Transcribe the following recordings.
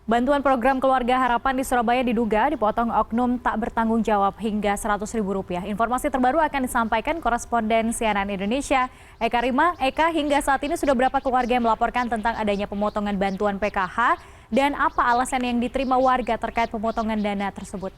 Bantuan program Keluarga Harapan di Surabaya diduga dipotong oknum tak bertanggung jawab hingga Rp100.000. Informasi terbaru akan disampaikan koresponden CNN Indonesia, Eka Rima. Eka, hingga saat ini sudah berapa keluarga yang melaporkan tentang adanya pemotongan bantuan PKH dan apa alasan yang diterima warga terkait pemotongan dana tersebut?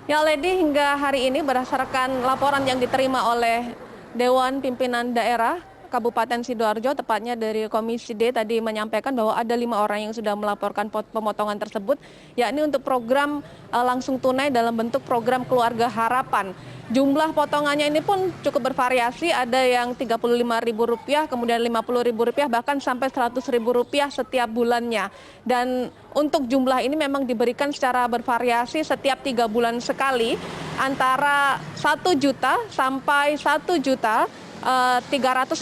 Ya, Lady, hingga hari ini berdasarkan laporan yang diterima oleh Dewan Pimpinan Daerah Kabupaten Sidoarjo, tepatnya dari Komisi D, tadi menyampaikan bahwa ada 5 orang yang sudah melaporkan pemotongan tersebut, yakni untuk program langsung tunai dalam bentuk program Keluarga Harapan. Jumlah potongannya ini pun cukup bervariasi, ada yang Rp35.000, kemudian Rp50.000, bahkan sampai Rp100.000 setiap bulannya. Dan untuk jumlah ini memang diberikan secara bervariasi setiap 3 bulan sekali, antara 1 juta sampai 1.300.000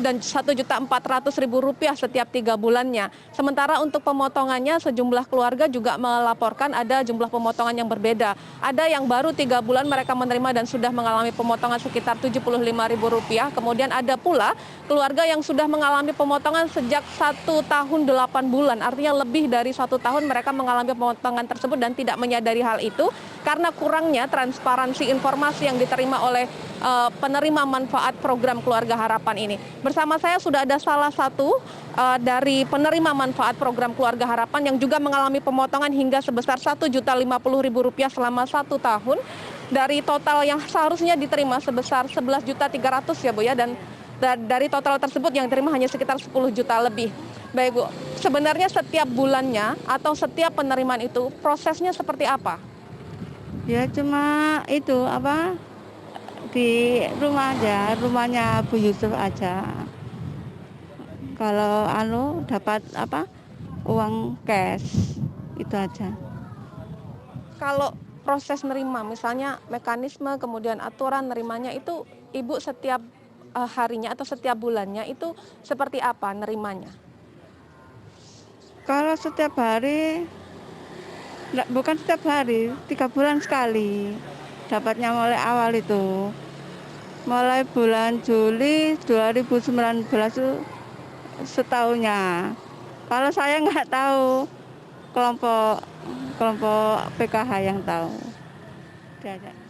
dan Rp1.400.000 setiap 3 bulannya. Sementara untuk pemotongannya, sejumlah keluarga juga melaporkan ada jumlah pemotongan yang berbeda. Ada yang baru 3 bulan mereka menerima dan sudah mengalami pemotongan sekitar Rp75.000. Kemudian ada pula keluarga yang sudah mengalami pemotongan sejak 1 tahun 8 bulan. Artinya lebih dari 1 tahun mereka mengalami pemotongan tersebut dan tidak menyadari hal itu karena kurangnya transparansi informasi yang diterima oleh penerima manfaat program Keluarga Harapan ini. Bersama saya sudah ada salah satu dari penerima manfaat program Keluarga Harapan yang juga mengalami pemotongan hingga sebesar Rp1.050.000 selama 1 tahun dari total yang seharusnya diterima sebesar Rp11.300.000 ya Bu ya, dan dari total tersebut yang diterima hanya sekitar 10 juta lebih. Baik Bu, sebenarnya setiap bulannya atau setiap penerimaan itu prosesnya seperti apa? Ya cuma itu di rumah aja, rumahnya Bu Yusuf aja. Kalau dapat uang cash itu aja. Kalau proses nerima, misalnya mekanisme kemudian aturan nerimanya itu Ibu setiap harinya atau setiap bulannya itu seperti apa nerimanya? Kalau setiap hari, bukan setiap hari, 3 bulan sekali. Dapatnya mulai awal itu. Mulai bulan Juli 2019 itu setahunnya. Kalau saya nggak tahu, kelompok PKH yang tahu.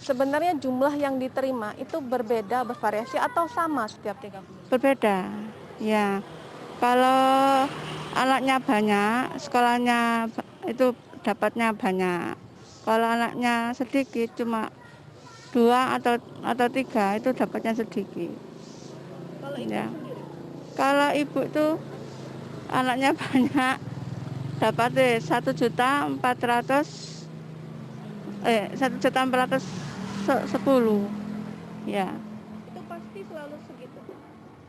Sebenarnya jumlah yang diterima itu berbeda, bervariasi atau sama setiap 3 bulan? Berbeda, ya. Kalau anaknya banyak, sekolahnya itu dapatnya banyak. Kalau anaknya sedikit, cuma 2 atau 3 itu dapatnya sedikit. Kalau ibu Ya. sendiri? Kalau ibu itu anaknya banyak, dapat 1.410.000. Ya. Itu pasti selalu segitu?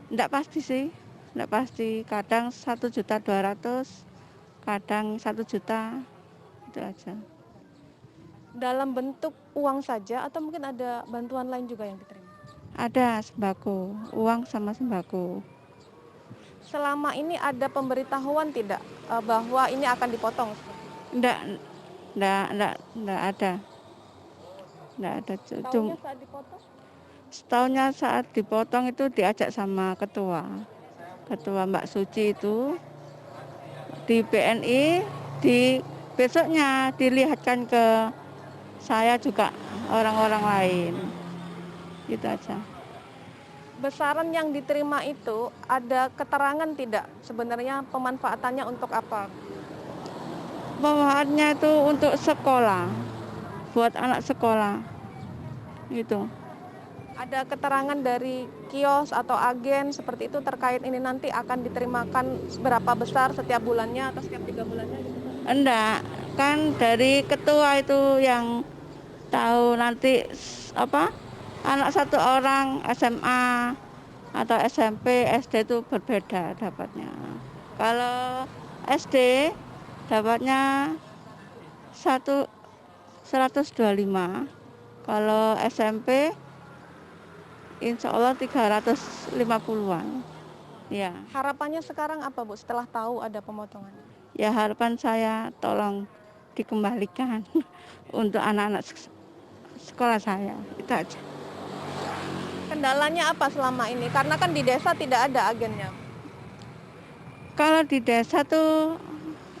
Enggak pasti sih, enggak pasti. Kadang 1.200.000, kadang 1 juta, itu aja. Dalam bentuk uang saja atau mungkin ada bantuan lain juga yang diterima? Ada sembako, uang sama sembako. Selama ini ada pemberitahuan tidak bahwa ini akan dipotong? Enggak ada. Enggak ada. Tahunya saat dipotong? Setahunnya saat dipotong itu diajak sama ketua Mbak Suci itu di BNI, di besoknya dilihatkan ke saya juga orang-orang lain, gitu aja. Besaran yang diterima itu ada keterangan tidak sebenarnya pemanfaatannya untuk apa? Pemanfaatnya itu untuk sekolah, buat anak sekolah, gitu. Ada keterangan dari kios atau agen seperti itu terkait ini nanti akan diterimakan berapa besar setiap bulannya atau setiap 3 bulannya gitu? Enggak, kan dari ketua itu yang tahu nanti anak 1 orang SMA atau SMP, SD itu berbeda dapatnya. Kalau SD dapatnya 125, kalau SMP insya Allah 350-an. Ya. Harapannya sekarang apa Bu setelah tahu ada pemotongan? Ya harapan saya tolong dikembalikan untuk anak-anak sekolah saya, itu aja. Kendalanya apa selama ini? Karena kan di desa tidak ada agennya. Kalau di desa tuh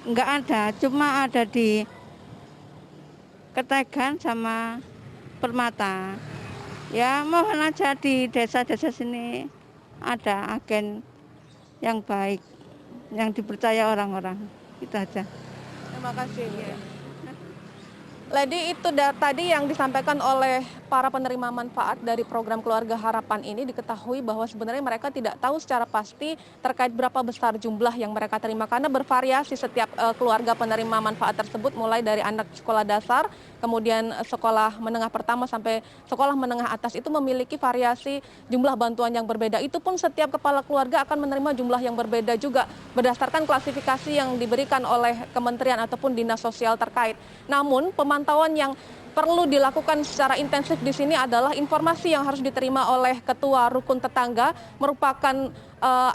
nggak ada, cuma ada di Ketegan sama Permata. Ya mohon aja di desa-desa sini ada agen yang baik, yang dipercaya orang-orang. Itu aja. Terima kasih. Lady, itu tadi yang disampaikan oleh para penerima manfaat dari program Keluarga Harapan ini, diketahui bahwa sebenarnya mereka tidak tahu secara pasti terkait berapa besar jumlah yang mereka terima karena bervariasi setiap keluarga penerima manfaat tersebut, mulai dari anak sekolah dasar, kemudian sekolah menengah pertama sampai sekolah menengah atas itu memiliki variasi jumlah bantuan yang berbeda. Itu pun setiap kepala keluarga akan menerima jumlah yang berbeda juga berdasarkan klasifikasi yang diberikan oleh kementerian ataupun dinas sosial terkait. Namun pemantauan yang perlu dilakukan secara intensif di sini adalah informasi yang harus diterima oleh ketua rukun tetangga, merupakan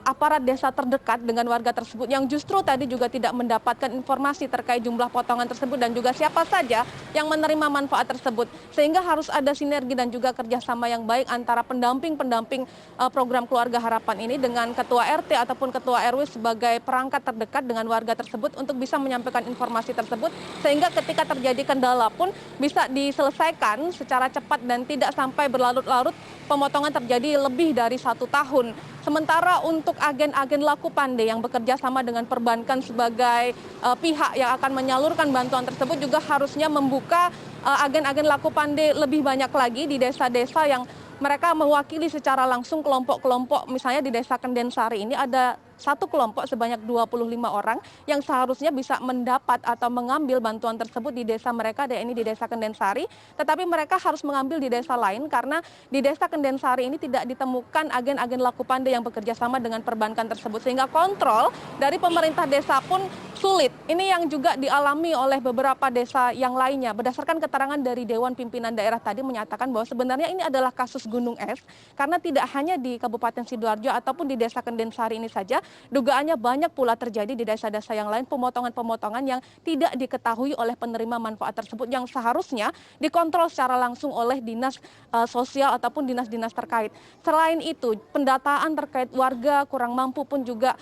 aparat desa terdekat dengan warga tersebut yang justru tadi juga tidak mendapatkan informasi terkait jumlah potongan tersebut dan juga siapa saja yang menerima manfaat tersebut. Sehingga harus ada sinergi dan juga kerjasama yang baik antara pendamping-pendamping program Keluarga Harapan ini dengan ketua RT ataupun ketua RW sebagai perangkat terdekat dengan warga tersebut untuk bisa menyampaikan informasi tersebut sehingga ketika terjadi kendala pun bisa diselesaikan secara cepat dan tidak sampai berlarut-larut pemotongan terjadi lebih dari 1 tahun. Sementara untuk agen-agen laku pandai yang bekerja sama dengan perbankan sebagai pihak yang akan menyalurkan bantuan tersebut juga harusnya membuka agen-agen laku pandai lebih banyak lagi di desa-desa yang mereka mewakili secara langsung kelompok-kelompok. Misalnya di desa Kendensari ini ada satu kelompok sebanyak 25 orang yang seharusnya bisa mendapat atau mengambil bantuan tersebut di desa mereka, ini di desa Kendensari, tetapi mereka harus mengambil di desa lain karena di desa Kendensari ini tidak ditemukan agen-agen laku pandai yang bekerja sama dengan perbankan tersebut, sehingga kontrol dari pemerintah desa pun sulit. Ini yang juga dialami oleh beberapa desa yang lainnya. Berdasarkan keterangan dari Dewan Pimpinan Daerah tadi menyatakan bahwa sebenarnya ini adalah kasus gunung es karena tidak hanya di Kabupaten Sidoarjo ataupun di desa Kendensari ini saja, dugaannya banyak pula terjadi di desa-desa yang lain pemotongan-pemotongan yang tidak diketahui oleh penerima manfaat tersebut yang seharusnya dikontrol secara langsung oleh dinas sosial ataupun dinas-dinas terkait. Selain itu, pendataan terkait warga kurang mampu pun juga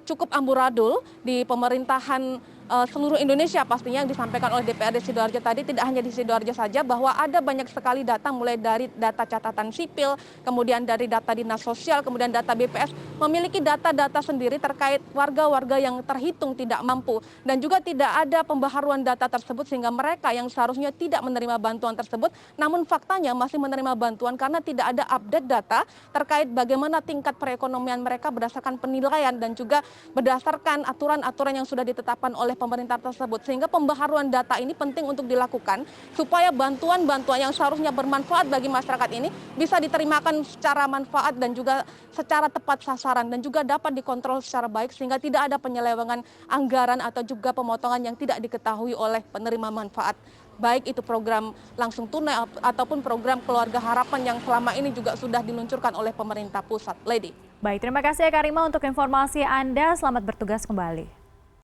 cukup amburadul di pemerintahan seluruh Indonesia pastinya yang disampaikan oleh DPRD Sidoarjo tadi. Tidak hanya di Sidoarjo saja, bahwa ada banyak sekali data mulai dari data catatan sipil, kemudian dari data dinas sosial, kemudian data BPS memiliki data-data sendiri terkait warga-warga yang terhitung tidak mampu dan juga tidak ada pembaharuan data tersebut sehingga mereka yang seharusnya tidak menerima bantuan tersebut namun faktanya masih menerima bantuan karena tidak ada update data terkait bagaimana tingkat perekonomian mereka berdasarkan penilaian dan juga berdasarkan aturan-aturan yang sudah ditetapkan oleh pemerintah tersebut. Sehingga pembaharuan data ini penting untuk dilakukan supaya bantuan-bantuan yang seharusnya bermanfaat bagi masyarakat ini bisa diterimakan secara manfaat dan juga secara tepat sasaran dan juga dapat dikontrol secara baik sehingga tidak ada penyelewengan anggaran atau juga pemotongan yang tidak diketahui oleh penerima manfaat. Baik itu program langsung tunai ataupun program Keluarga Harapan yang selama ini juga sudah diluncurkan oleh pemerintah pusat. Lady. Baik, terima kasih ya Karima untuk informasi Anda. Selamat bertugas kembali.